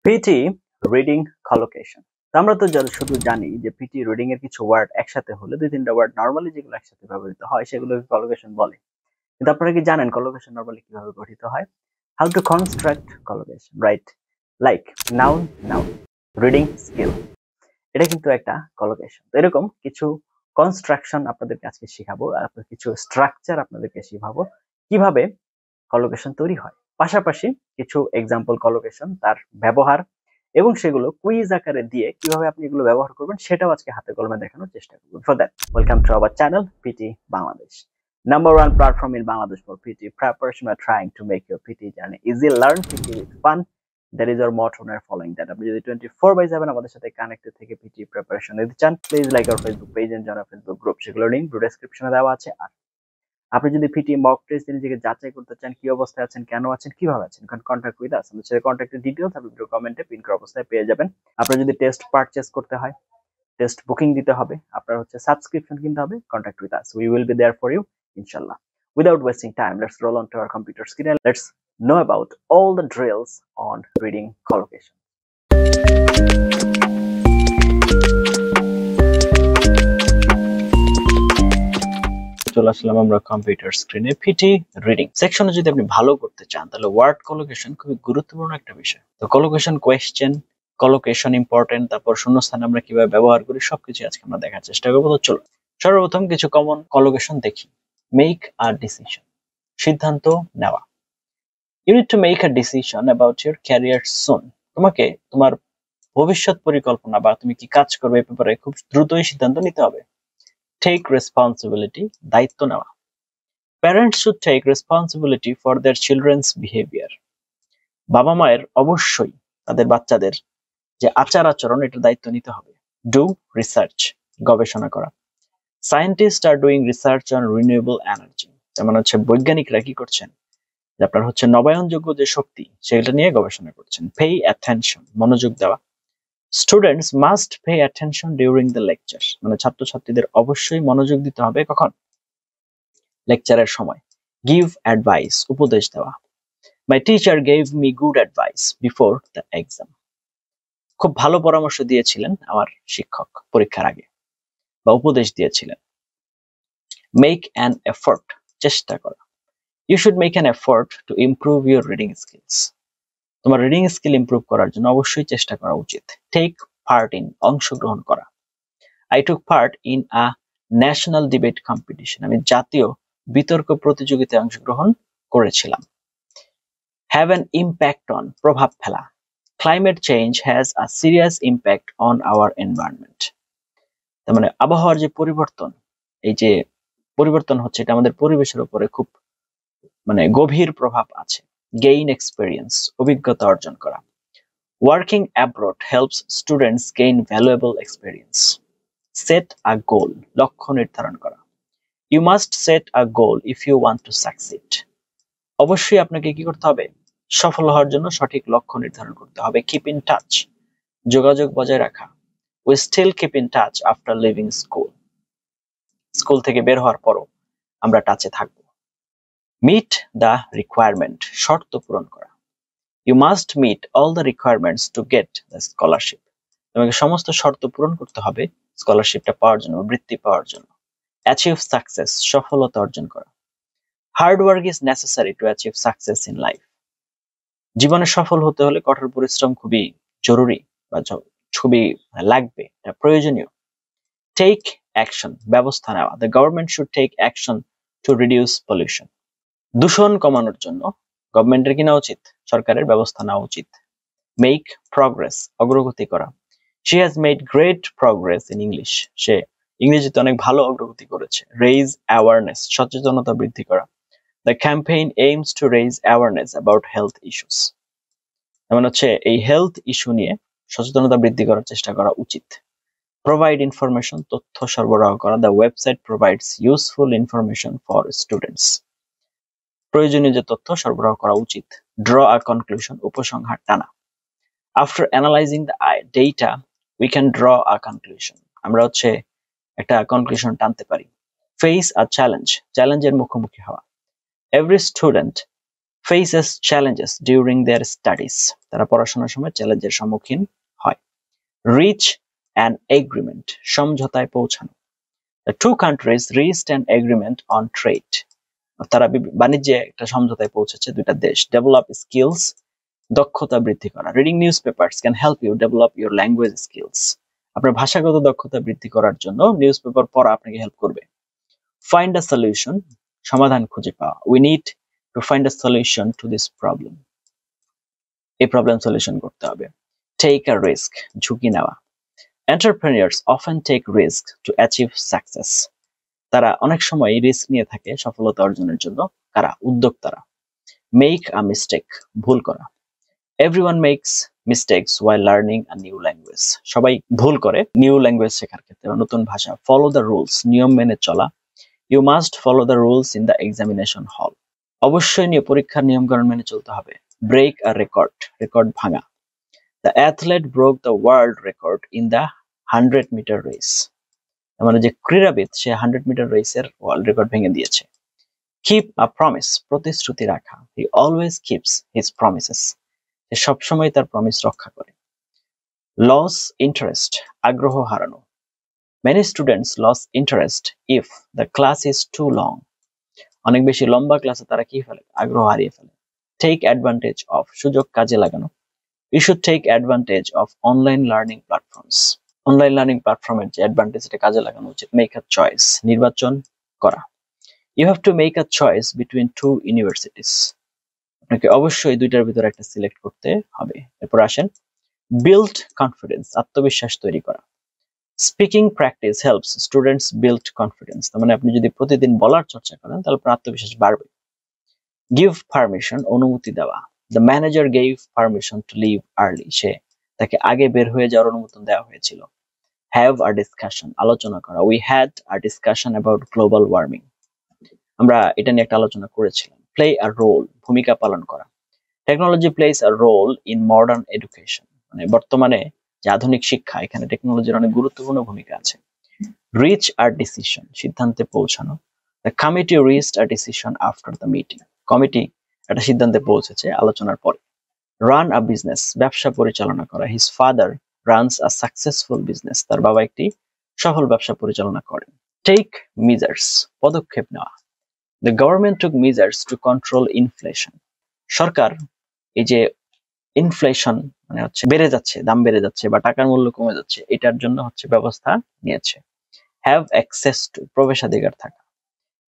PT reading collocation. আমরা তো শুধু জানি যে পিটি রিডিং এর কিছু ওয়ার্ড একসাথে হলে দুই তিনটা ওয়ার্ড নরমালি যেগুলো একসাথে ব্যবহৃত হয় সেগুলোকে কলোকেশন বলে। কিন্তু আপনারা কি জানেন কলোকেশন নরমালি কিভাবে গঠিত হয়? How to construct collocation, right? Like noun noun, reading skill, এটা কিন্তু একটা কলোকেশন। তো এরকম কিছু কনস্ট্রাকশন আপনাদেরকে আজকে শেখাবো, আর কিছু স্ট্রাকচার আপনাদেরকে শেখাবো কিভাবে কলোকেশন তৈরি হয়। পাশাপাশি কিছু এক্সাম্পল কলোকেশন, তার ব্যবহার এবং সেগুলো কুইজ আকারে দিয়ে কিভাবে আপনি এগুলো ব্যবহার করবেন সেটাও আজকে হাতে কলমে দেখানোর চেষ্টা করব। For that, welcome to our channel PT Bangladesh, number one platform in Bangladesh for PT preparation. We are trying to make your PT journey easy. Learn PT with fun. That is our motto. We are following that. আপনি যদি 24/7 আমাদের সাথে connected থেকে PT preparation নিতে চান, please like our Facebook page and join our Facebook group. সেগুলোর link ডেসক্রিপশনে দেওয়া আছে। আর আপনি যদি পিটি মক টেস্ট নিজেকে যাচাই করতে চান, কি অবস্থায় আছেন, কেন আছেন, কিভাবে আছেন, কারণ কন্ট্যাক্ট উইথ আস, আমাদের সাথে কন্ট্যাক্টের ডিটেইলস আপনি ভিডিও কমেন্টে পিন করা অবস্থায় পেয়ে যাবেন। আপনার যদি টেস্ট পারচেজ করতে হয়, টেস্ট বুকিং দিতে হবে, আপনার সাবস্ক্রিপশন কিনতে হবে, contact with us, we will be there for you ইনশাআল্লাহ। Without wasting time, let's roll on to our computer screen and let's know about all the drills on reading collocation. চলে আসলাম আমরা computer স্ক্রিনে। PT reading সেকশনে যদি আপনি ভালো করতে চান তাহলে ওয়ার্ড কলোকেশন খুবই গুরুত্বপূর্ণ একটা বিষয়। তো কলোকেশন কোয়েশ্চেন, কলোকেশন ইম্পর্টেন্ট, তারপর শূন্যস্থান আমরা কিভাবে ব্যবহার করি সবকিছু আজকে আমরা দেখার চেষ্টা করবো। তো চলো সর্বপ্রথম কিছু কমন কলোকেশন দেখি। মেক আ ডিসিশন, সিদ্ধান্ত নেওয়া। You need to make a decision about your career soon. তোমাকে তোমার ভবিষ্যৎ পরিকল্পনা বা তুমি কি কাজ করবে এই ব্যাপারে খুব দ্রুতই সিদ্ধান্ত নিতে হবে। টেক রেসপন্সিবিলিটি, দায়িত্ব নেওয়া। Parents should take responsibility for their children's behaviour. বাবা মায়ের অবশ্যই তাদের বাচ্চাদের যে আচার আচরণ এটার দায়িত্ব নিতে হবে। ডু রিসার্চ, গবেষণা করা। Scientist are doing research on renewable energy, তার মানে বৈজ্ঞানিকরা কি করছেন, যে আপনার নবায়নযোগ্য যে শক্তি সেটা নিয়ে গবেষণা করছেন। পে অ্যাটেনশন, মনোযোগ দেওয়া। Students must pay attention during the lecture, মানে ছাত্রছাত্রীদের অবশ্যই মনোযোগ দিতে হবে কখন, লেকচারের সময়। গিভ অ্যাডভাইস, উপদেশ দেওয়া। My teacher gave me good advice before the exam, খুব ভালো পরামর্শ দিয়েছিলেন আমার শিক্ষক পরীক্ষার আগে, বা উপদেশ দিয়েছিলেন। মেক অ্যান এফোর্ট, চেষ্টা করা। You should make an effort to improve your reading skills, তোমার রিডিং স্কিল ইমপ্রুভ করার জন্য অবশ্যই চেষ্টা করা উচিত। টেক পার্ট ইন, অংশগ্রহণ করা। I took part in a national debate competition, আমি জাতীয় বিতর্ক প্রতিযোগিতায় অংশগ্রহণ করেছিলাম। হ্যাভ অ্যান ইম্প্যাক্ট অন, প্রভাব ফেলা। Climate change has a serious impact on our environment, তার মানে আবহাওয়ার যে পরিবর্তন, এই যে পরিবর্তন হচ্ছে এটা আমাদের পরিবেশের উপরে খুব গভীর প্রভাব আছে। গেইন এক্সপেরিয়েন্স, অভিজ্ঞতা অর্জন করা। Working abroad helps students gain valuable experience. Set a goal, লক্ষ্য নির্ধারণ করা। You must set a goal if you want to succeed, অবশ্যই আপনাকে কি করতে হবে, সফল হওয়ার জন্য সঠিক লক্ষ্য নির্ধারণ করতে হবে। কিপ ইন টাচ, যোগাযোগ বজায় রাখা। We still keep in touch after leaving school, school থেকে বের হওয়ার পরও আমরা টাচে থাকবো। মিট দ্য রিকোয়ারমেন্ট, শর্ত পূরণ করা। You must meet all the requirements to get the scholarship, তোমাকে সমস্ত শর্ত পূরণ করতে হবে স্কলারশিপটা পাওয়ার জন্য, বৃত্তি পাওয়ার জন্য। অ্যাচিভ সাকসেস, সফলতা অর্জন করা। Hard work is necessary to achieve success in life, জীবনে সফল হতে হলে কঠোর পরিশ্রম খুবই জরুরি বা খুবই লাগবে, এটা প্রয়োজনীয়। টেক অ্যাকশন, ব্যবস্থা নেওয়া। The government should take action to reduce pollution, দূষণ কমানোর জন্য গভর্নমেন্টের কি নেওয়া উচিত, সরকারের ব্যবস্থা নেওয়া উচিত। মেক প্রগ্রেস, অগ্রগতি করা। She has made great progress in English, সে ইংরেজিতে অনেক ভালো অগ্রগতি করেছে। রেইজ অ্যাওয়ারনেস, সচেতনতা বৃদ্ধি করা। The campaign aims to raise awareness about health issues, এই হেলথ ইস্যু নিয়ে সচেতনতা বৃদ্ধি করার চেষ্টা করা উচিত। প্রোভাইড ইনফরমেশন, তথ্য সরবরাহ করা। The website provides useful information for students, প্রয়োজনীয় যে তথ্য সরবরাহ করা উচিত। ড্র আ কনক্লুশন, উপসংহার টানা। After analysing the data we can draw a conclusion, আমরা একটা কনক্লুশন টানতে পারি। ফেস আ চ্যালেঞ্জ, চ্যালেঞ্জের মুখোমুখি হওয়া। Every student faces challenges during their studies. তারা পড়াশোনার সময় চ্যালেঞ্জের সম্মুখীন হয়। Reach an agreement, সমঝোতায় পৌঁছানো। The two countries reached an agreement on trade. তারা বাণিজ্যে একটা সমঝোতায় পৌঁছেছে দুইটা দেশ। Develop skills, দক্ষতা বৃদ্ধি করা। Reading newspapers can help you develop your language skills. আপনার ভাষাগত দক্ষতা বৃদ্ধি করার জন্য নিউজপেপার পড়া আপনাকে হেল্প করবে। Find a solution, সমাধান খুঁজে পাওয়া। We need to find a solution to this problem. এই প্রবলেম সলিউশন করতে হবে। Take a risk, ঝুঁকি নেওয়া। Entrepreneurs often take risk to achieve success. তারা অনেক সময় রিস্ক নিয়ে থাকে সফলতা অর্জনের জন্য। কারা? উদ্যোক্তারা। Make a mistake, ভুল করা। Everyone makes mistakes while learning a new language. সবাই ভুল করে নিউ ল্যাঙ্গুয়েজ শেখার ক্ষেত্রে, নতুন ভাষা। Follow the rules, নিয়ম মেনে চলা। You must follow the rules in the examination hall. অবশ্যই পরীক্ষার নিয়মকানুন মেনে চলতে হবে। Break a record, রেকর্ড ভাঙা। The athlete broke the world record in the 100-meter race. মানে যে ক্রীড়াবিদ সে 100 মিটার রেসের ওয়ার্ল্ড রেকর্ড ভেঙে দিয়েছে। Keep a promise, প্রতিশ্রুতি রাখা। He always keeps his promises. সে সবসময় তার প্রমিস রক্ষা করে। Lose interest, আগ্রহ হারানো। Many students lose interest if the class is too long. অনেক বেশি লম্বা ক্লাসে তারা কি ফেলে? আগ্রহ হারিয়ে ফেলে। Take advantage of, সুযোগ কাজে লাগানো। You should take advantage of online learning platforms. Online learning প্ল্যাটফর্মের যে অ্যাডভান্টেজ এটা কাজে লাগানো উচিত। Make a choice, নির্বাচন করা। You have to make a choice between two universities. আপনাকে অবশ্যই দুইটার ভিতরে একটা সিলেক্ট করতে হবে। এরপর আসেন build confidence, আত্মবিশ্বাস তৈরি করা। Speaking practice helps students build confidence. তার মানে আপনি যদি প্রতিদিন বলার চর্চা করেন তাহলে আপনার আত্মবিশ্বাস বাড়বে। Give permission, অনুমতি দেওয়া। The manager gave permission to leave early. সে তাকে আগে বের হয়ে যাওয়ার অনুমোদন দেওয়া হয়েছিল। Have a discussion, আলোচনা করা। We had a discussion about global warming. আমরা এটা নিয়ে একটা আলোচনা করেছিলাম। Play a role, ভূমিকা পালন করা। Technology plays a role in modern education. মানে বর্তমানে যে আধুনিক শিক্ষা, এখানে টেকনোলজির অনেক গুরুত্বপূর্ণ ভূমিকা আছে। Reach a decision, সিদ্ধান্তে পৌঁছানো। The committee reached a decision after the meeting. Committee একটা সিদ্ধান্তে পৌঁছেছে আলোচনার পরে। Run a business, ব্যবসা পরিচালনা করা। His father runs a successful business. তার বাবা একটি সফল ব্যবসা পরিচালনা করেন। Take measures, পদক্ষেপ নেওয়া। The government took measures to control inflation. সরকার এই যে ইনফ্লেশন মানে হচ্ছে বেড়ে যাচ্ছে, দাম বেড়ে যাচ্ছে বা টাকার মূল্য কমে যাচ্ছে, এটার জন্য ব্যবস্থা নিয়েছে। Have access to, প্রবেশাধিকার থাকা।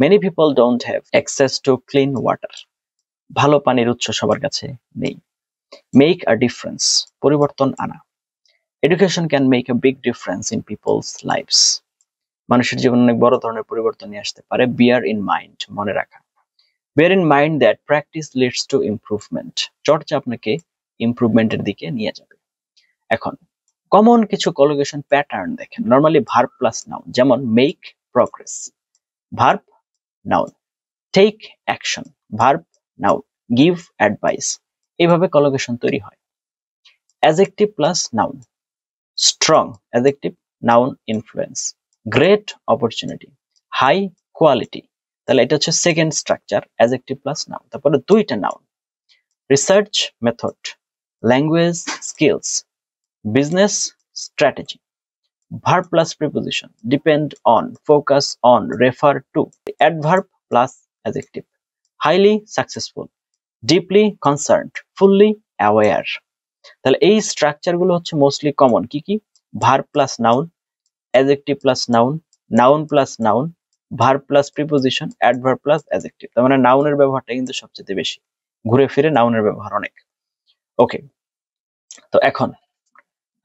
Many people don't have access to clean water. ভালো পানির উৎস সবার কাছে নেই। Make a difference, পরিবর্তন আনা। Education can make a big difference in people's lives. মানুষের জীবনে অনেক বড় ধরনের পরিবর্তন নিয়ে আসতে পারে। Bear in mind, মনে রাখা। Bear in mind that practice leads to improvement. চর্চা আপনাকে ইমপ্রুভমেন্টের দিকে নিয়ে যাবে। এখন কমন কিছু কলোকেশন প্যাটার্ন দেখেন। নরমালি ভার্ব প্লাস নাউন, যেমন make progress, verb noun. Take action, verb noun. Give advice, এইভাবে কলোকেশন তৈরি হয়। Adjective plus noun, strong adjective, noun influence. Great opportunity, high quality, তাহলে এটা হচ্ছে second structure, adjective plus noun. তারপরে দুইটা noun. Research method, language skills, business strategy. Verb plus preposition, depend on, focus on, refer to. Adverb plus adjective, highly successful, deeply concerned, fully aware. তাহলে এই structure গুলো হচ্ছে mostly common. কি কি? Verb plus noun, adjective plus noun, noun plus noun, verb plus preposition, adverb plus adjective. তার মানে নাউনের ব্যবহারটা কিন্তু সবচেয়ে বেশি, ঘুরে ফিরে নাউনের ব্যবহার অনেক। ওকে, তো এখন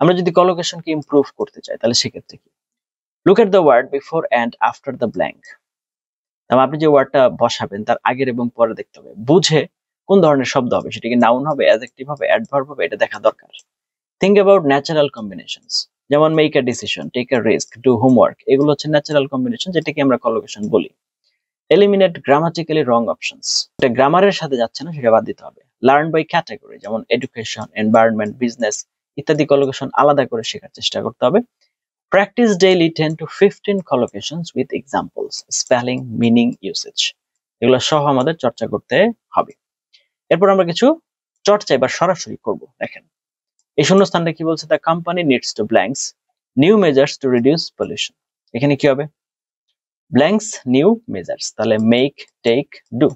আমরা যদি কলোকেশনকে ইমপ্রুভ করতে চাই তাহলে সেক্ষেত্রে কি? Look at the word before and after the blank. আপনি যে ওয়ার্ডটা বসাবেন তার আগের এবং পরে দেখতে হবে, বুঝে কোন ধরনের শব্দ হবে, সেটা কি নাউন হবে, অ্যাডজেক্টিভ হবে, অ্যাডভার্ব হবে, এটা দেখা দরকার। থিঙ্ক অ্যাবাউট ন্যাচারাল কম্বিনেশনস, যেমন make a decision, take a risk, do homework. এগুলো হচ্ছে ন্যাচারাল কম্বিনেশন, যেটাকে আমরা কলোকেশন বলি। এলিমিনেট গ্রামাটিক্যালি রং অপশনস, এটা গ্রামারের সাথে যাচ্ছে না, সেটা বাদ দিতে হবে। লার্ন বাই ক্যাটাগরি, যেমন এডুকেশন, এনভায়রনমেন্ট, বিজনেস ইত্যাদি কলোকেশন আলাদা করে শেখার চেষ্টা করতে হবে। Practice daily 10 to 15 collocations with examples, spelling, meaning, usage. এগুলো সহ আমাদের চর্চা করতে হবে। এরপর আমরা কিছু চর্চা এবার সরাসরি করব। দেখেন এই শূন্যস্থানটা কি বলছে, the company needs to blanks new measures two reduce pollution. এখানে কি হবে, ব্ল্যাঙ্কস নিউ মেজার্স, তাহলে মেক, টেক, ডু।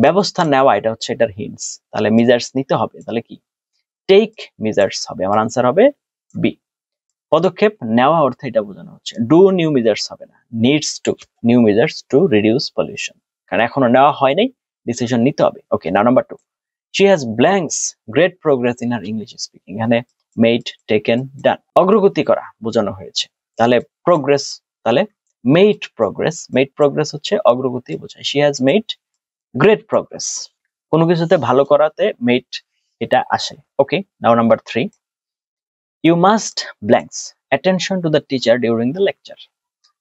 ব্যবস্থা নেওয়া, এটা হচ্ছে এটার হিন্টস, তাহলে মেজার্স নিতে হবে, তাহলে কি টেক মেজার্স হবে, আমার আনসার হবে বি। পদক্ষেপ নেওয়া অর্থে এটা বোঝানো হচ্ছে, ডু নিউ মেজার্স হবে না, needs to new measures two reduce pollution, কারণ এখনো নেওয়া হয় নাই, ডিসিশন নিতে হবে। ওকে, now number 2, she has blanks great progress in her English speaking। এখানে made, taken, done, অগ্রগতি করা বোঝানো হয়েছে, তাহলে প্রোগ্রেস, তাহলে made progress হচ্ছে অগ্রগতি বোঝায়। she has made great progress, কোনো কিছুতে ভালো করাতে made এটা আসে। ওকে, now number 3, you must blanks attention to the teacher during the lecture।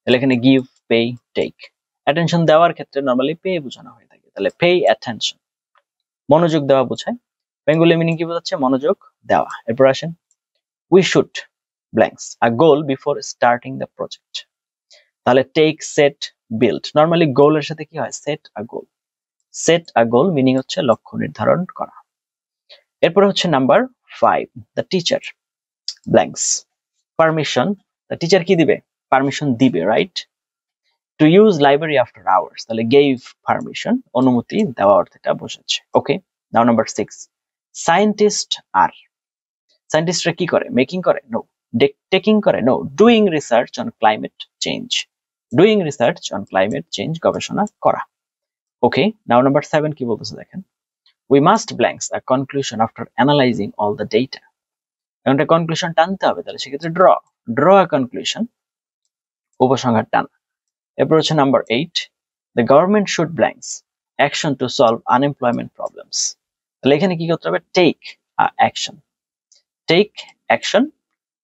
তাহলে এখানে give, pay, take, attention দেওয়ার ক্ষেত্রে নরমালি pay বোঝানো হয়ে থাকে, তাহলে pay attention, মনোযোগ দেওয়া বোঝায়। বেঙ্গলি মিনিং কি বোঝাচ্ছে, মনোযোগ দেওয়া। এরপর আসেন, we should blanks a goal before starting the project। তাহলে take, set, build, নরমালি গোলের সাথে কি হয়, set a goal মিনিং হচ্ছে লক্ষ্য নির্ধারণ করা। এরপর হচ্ছে number 5, the teacher blanks permission, the teacher কি দিবে, পারমিশন দিবে, right, to use library after hours, তাহলে gave permission, অনুমতি দেওয়া অর্থটা বোঝাচ্ছে। ওকে, নাও নাম্বার 6, সায়েন্টিস্ট আর, সায়েন্টিস্টরা কি করে, মেকিং করে, নো, টেকিং করে, no, doing research on climate change, গবেষণা করা। ওকে, নাও নাম্বার 7 কি বলতেছে দেখেন, we must blanks a conclusion after analysing all the data. একটা কনক্লুশন টানতে হবে, তাহলে সেক্ষেত্রে ড্র আ কনক্লুশন, উপসংহার টানা। এরপর হচ্ছে number 8, the government should blanks action to solve unemployment problems. তাহলে এখানে কি করতে হবে, টেক অ্যাকশন,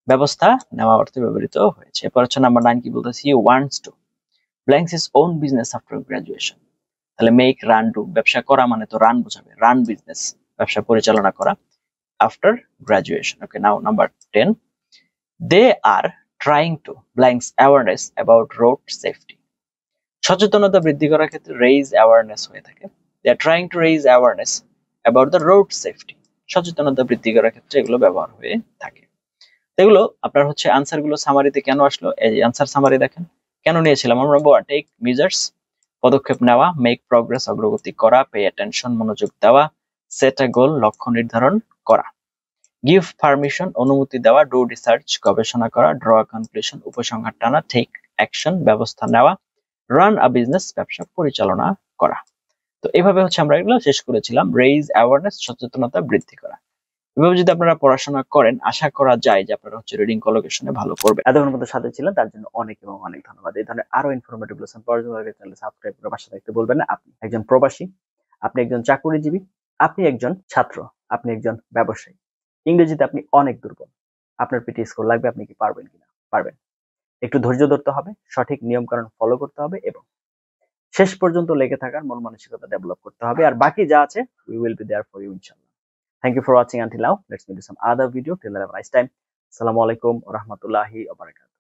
ব্যবস্থা নেওয়া অর্থে ব্যবহৃত হয়েছে। এরপর হচ্ছে নাম্বার 9 কি বলতেছি, he wants to blanks his own business after graduation. তাহলে মেক, রান, ডু, ব্যবসা করা মানে তো রান বোঝাবে, রান বিজনেস, ব্যবসা পরিচালনা করা after graduation. Okay, now number 10, they are trying to blanks awareness about road safety. সচেতনতা বৃদ্ধি করার ক্ষেত্রে রেইজ অ্যাওয়ারনেস হয়ে থাকে, they are trying to raise awareness about the road safety, সচেতনতা বৃদ্ধি করার ক্ষেত্রে এগুলো ব্যবহার হয়ে থাকে। এগুলো আপনার হচ্ছে আনসার গুলো সামারিতে কেন আসলো, এই আনসার সামারি দেখেন কেন নিয়েছিলাম আমরা, টেক মেজার্স পদক্ষেপ নেওয়া, মেক প্রগ্রেস অগ্রগতি করা, পে অ্যাটেনশন মনোযোগ দেওয়া, সেট আ গোল লক্ষ্য নির্ধারণ করা, গিভ পারমিশন অনুমতি দেওয়া, ডু রিসার্চ গবেষণা করা, ড্র আ কনক্লুশন উপসংহার টানা, টেক অ্যাকশন ব্যবস্থা নেওয়া, রান আ বিজনেস ব্যবসা পরিচালনা করা। তো এভাবে হচ্ছে আমরা এগুলো শেষ করেছিলাম, রেইজ অ্যাওয়ারনেস সচেতনতা বৃদ্ধি করা। এভাবে যদি আপনারা পড়াশোনা করেন আশা করা যায় যে আপনারা হচ্ছে রিডিং কলোকেশনে ভালো করবেন। এতক্ষণ মধ্যে সাথে ছিলেন তার জন্য অনেক এবং অনেক ধন্যবাদ। এই ধরনের আরো ইনফরমেটিভ লেসন পড়ার জন্য চ্যানেল সাবস্ক্রাইব করে পাশে থাকতে বলবেন না। আপনি একজন প্রবাসী, আপনি একজন চাকরিজীবী, আপনি একজন ছাত্র, আপনি একজন ব্যবসায়ী, ইংরেজিতে আপনি অনেক দুর্বল, আপনার পিটি স্কোর লাগবে, আপনি কি পারবেন কিনা, পারবেন। একটু ধৈর্য ধরতে হবে, সঠিক নিয়ম কানুন ফলো করতে হবে এবং শেষ পর্যন্ত লেগে থাকার মন মানসিকতা ডেভেলপ করতে হবে। আর বাকি যা আছে we will be there for you ইনশাআল্লাহ। Thank you for watching until now. Let's meet in some other video. Till then, have a nice time. Assalamu alaikum wa rahmatullahi wa barakatuh.